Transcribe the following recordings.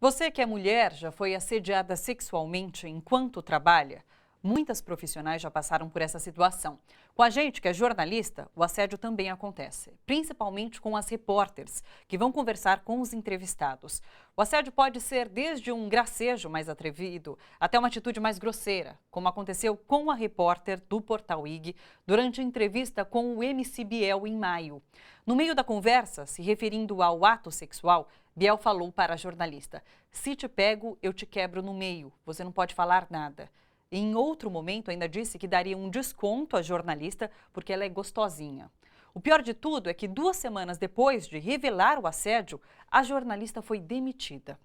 Você que é mulher já foi assediada sexualmente enquanto trabalha? Muitas profissionais já passaram por essa situação. Com a gente, que é jornalista, o assédio também acontece, principalmente com as repórteres, que vão conversar com os entrevistados. O assédio pode ser desde um gracejo mais atrevido até uma atitude mais grosseira, como aconteceu com a repórter do Portal IG durante a entrevista com o MC Biel em maio. No meio da conversa, se referindo ao ato sexual, Biel falou para a jornalista: "Se te pego, eu te quebro no meio. Você não pode falar nada." Em outro momento, ainda disse que daria um desconto à jornalista porque ela é gostosinha. O pior de tudo é que 2 semanas depois de revelar o assédio, a jornalista foi demitida.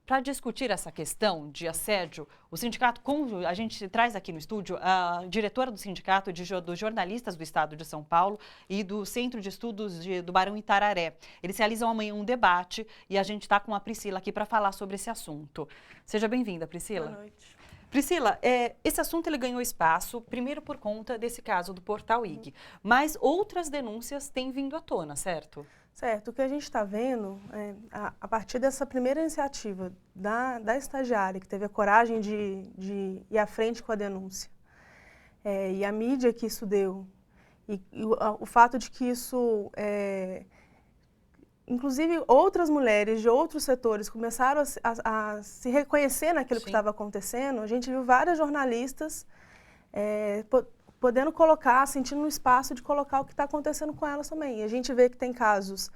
Para discutir essa questão de assédio, o sindicato, a gente traz aqui no estúdio a diretora do Sindicato dos Jornalistas do Estado de São Paulo e do Centro de Estudos do Barão Itararé. Eles realizam amanhã um debate e a gente está com a Priscila aqui para falar sobre esse assunto. Seja bem-vinda, Priscila. Boa noite. Priscila, esse assunto ele ganhou espaço, primeiro por conta desse caso do Portal IG, mas outras denúncias têm vindo à tona, certo? Certo, o que a gente está vendo, a partir dessa primeira iniciativa da estagiária, que teve a coragem de ir à frente com a denúncia, e a mídia que isso deu, e o fato de que isso, inclusive outras mulheres de outros setores começaram a se reconhecer naquilo que estava acontecendo, a gente viu várias jornalistas podendo colocar, sentindo um espaço de colocar o que está acontecendo com elas também. E a gente vê que tem casos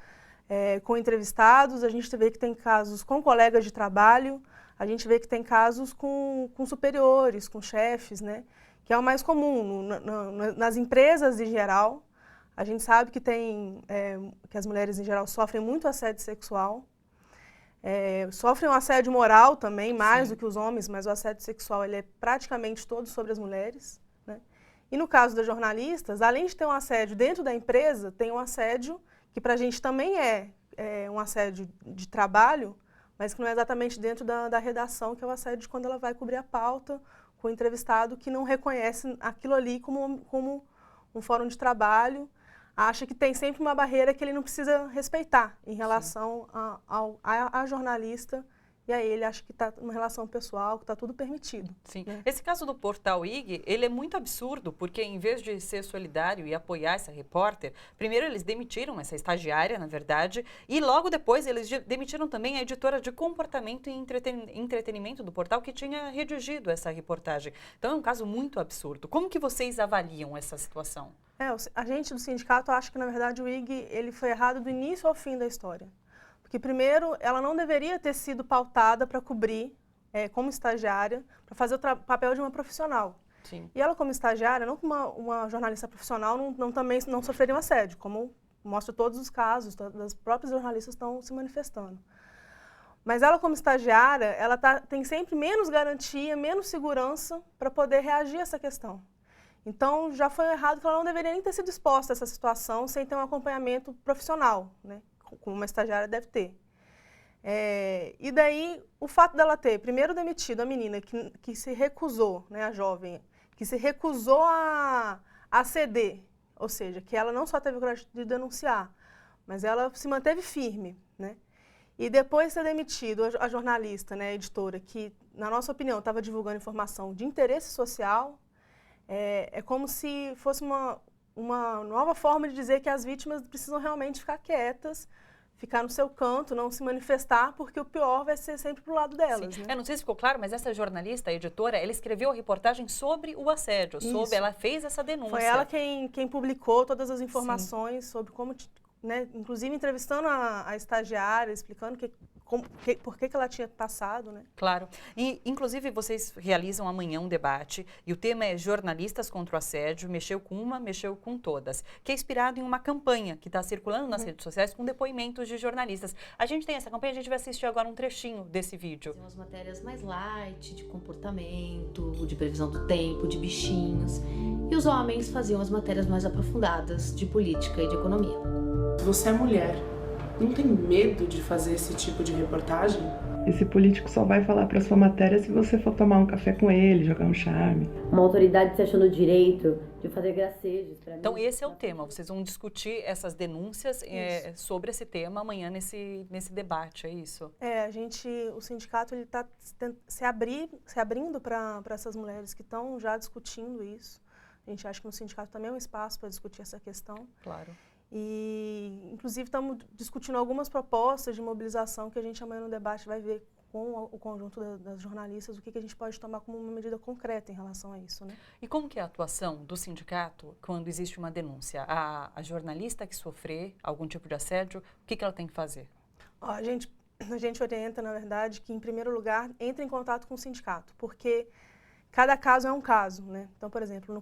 com entrevistados, a gente vê que tem casos com colegas de trabalho, a gente vê que tem casos com superiores, com chefes, né? Que é o mais comum nas empresas em geral. A gente sabe que que as mulheres em geral sofrem muito assédio sexual, sofrem um assédio moral também, mais do que os homens, mas o assédio sexual ele é praticamente todo sobre as mulheres. E no caso das jornalistas, além de ter um assédio dentro da empresa, tem um assédio que para a gente também é um assédio de trabalho, mas que não é exatamente dentro da redação, que é o assédio de quando ela vai cobrir a pauta com o entrevistado que não reconhece aquilo ali como um fórum de trabalho, acha que tem sempre uma barreira que ele não precisa respeitar em relação à jornalista. E aí ele acha que está numa relação pessoal, que está tudo permitido. Sim. Né? Esse caso do Portal IG, ele é muito absurdo, porque em vez de ser solidário e apoiar essa repórter, primeiro eles demitiram essa estagiária, na verdade, e logo depois eles demitiram também a editora de comportamento e entretenimento do portal que tinha redigido essa reportagem. Então é um caso muito absurdo. Como que vocês avaliam essa situação? A gente do sindicato acha que, na verdade, o IG ele foi errado do início ao fim da história. Porque, primeiro, ela não deveria ter sido pautada para cobrir, como estagiária, para fazer o papel de uma profissional. Sim. E ela, como estagiária, não como uma jornalista profissional, também não sofreria um assédio, como mostra todos os casos, das próprias jornalistas estão se manifestando. Mas ela, como estagiária, ela tem sempre menos garantia, menos segurança para poder reagir a essa questão. Então, já foi errado que ela não deveria nem ter sido exposta a essa situação sem ter um acompanhamento profissional, né? Como uma estagiária deve ter. E daí, o fato dela ter, primeiro, demitido a menina que se recusou, né, a jovem, que se recusou a ceder, ou seja, que ela não só teve coragem de denunciar, mas ela se manteve firme, né? E depois ter demitido a jornalista, né, a editora, que, na nossa opinião, estava divulgando informação de interesse social, é como se fosse uma nova forma de dizer que as vítimas precisam realmente ficar quietas, ficar no seu canto, não se manifestar, porque o pior vai ser sempre pro lado delas. Né? Não sei se ficou claro, mas essa jornalista, a editora, ela escreveu a reportagem sobre o assédio, ela fez essa denúncia. Foi ela quem publicou todas as informações sobre como, né, inclusive entrevistando a estagiária, explicando por que ela tinha passado, né? Claro. E, inclusive, vocês realizam amanhã um debate e o tema é Jornalistas contra o Assédio, mexeu com todas, que é inspirado em uma campanha que está circulando nas redes sociais com depoimentos de jornalistas. A gente tem essa campanha, a gente vai assistir agora um trechinho desse vídeo. Umas matérias mais light, de comportamento, de previsão do tempo, de bichinhos. E os homens faziam as matérias mais aprofundadas, de política e de economia. Você é mulher. não tem medo de fazer esse tipo de reportagem? Esse político só vai falar para sua matéria se você for tomar um café com ele, jogar um charme. Uma autoridade se achando o direito de fazer gracejos. Então esse é o tema, vocês vão discutir essas denúncias sobre esse tema amanhã nesse debate, é isso? O sindicato está se abrindo para essas mulheres que estão já discutindo isso. A gente acha que no sindicato também é um espaço para discutir essa questão. Claro. E, inclusive, estamos discutindo algumas propostas de mobilização que a gente amanhã no debate vai ver com o conjunto das jornalistas o que a gente pode tomar como uma medida concreta em relação a isso, né? E como que é a atuação do sindicato quando existe uma denúncia? A jornalista que sofrer algum tipo de assédio, o que ela tem que fazer? A gente orienta, na verdade, que, em primeiro lugar, entre em contato com o sindicato, porque cada caso é um caso, né? Então, por exemplo,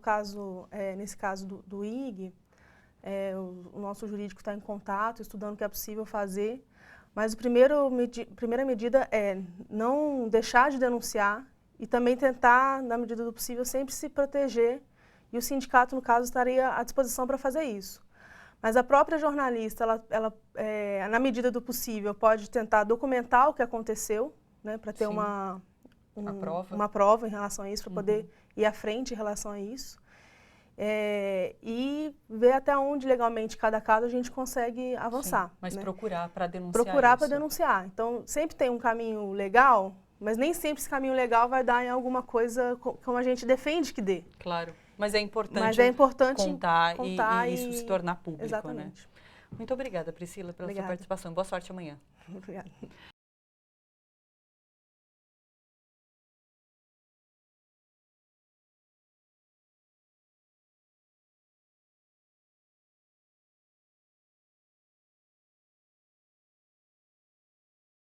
nesse caso do IG, o nosso jurídico está em contato, estudando o que é possível fazer, mas a primeira medida é não deixar de denunciar e também tentar, na medida do possível, sempre se proteger, e o sindicato, no caso, estaria à disposição para fazer isso. Mas a própria jornalista, ela na medida do possível, pode tentar documentar o que aconteceu, né, para ter uma prova em relação a isso, para poder ir à frente em relação a isso. E ver até onde legalmente cada caso a gente consegue avançar. Sim, mas né? procurar para denunciar. Procurar para denunciar. Então, sempre tem um caminho legal, mas nem sempre esse caminho legal vai dar em alguma coisa como a gente defende que dê. Claro, mas é importante contar e isso se tornar público. Exatamente. Né? Muito obrigada, Priscila, pela sua participação. Boa sorte amanhã. Obrigada.